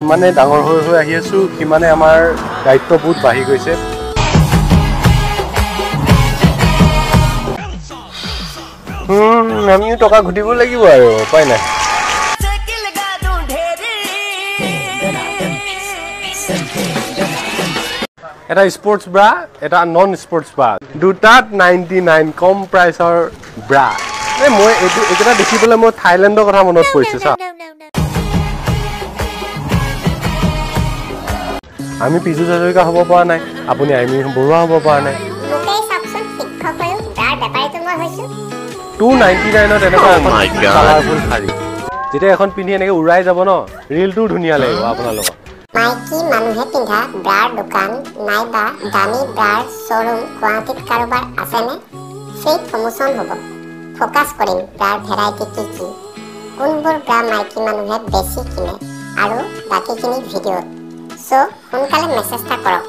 মানে ডাঙৰ হৈ আহি আছো কিমানে আমাৰ দায়িত্ব বহুত বাঢ়ি গৈছে আমিও টকা ঘটিব লাগিব আৰু উপায় নাই এটা স্পৰ্টছ ব্ৰা এটা নন স্পৰ্টছ ব্ৰা দুটাত 99 কম প্ৰাইচৰ ব্ৰা মই এটা দেখি পেলাই মই থাইলেণ্ডৰ কথা মনত পৰিছে চা আমি পিজু হাজৰিকা হ'ব পৰা নাই আপুনি আইমি বৰুৱা হ'ব পৰা নাই মোকেই চাকচোন শিক্ষক হৈ ব্ৰাৰ বেপাৰীটো মই হৈছো 299 ত এনেকুৱা কালাৰফুল শাৰী যেতিয়া এখন পিন্ধি এনেকে উৰাই যাব ন ৰিলটো ধুনীয়া লাগিব আপোনালোকৰ মাইকী মানুহে পিন্ধা ব্ৰাৰ দোকান নাইবা দামী ব্ৰাৰ শ্বৰুম গুৱাহাটীত কাৰোবাৰ আছেনে সেই প্ৰমোচন হ'ব ফ'কাছ কৰিম ব্ৰাৰ ভেৰাইটি কি কোনবোৰ ব্ৰা মাইকী মানুহে বেছি কিনে আৰু বাকীখিনি ভিডিঅ'ত চ' সোনকালে মেছেজ এটা কৰক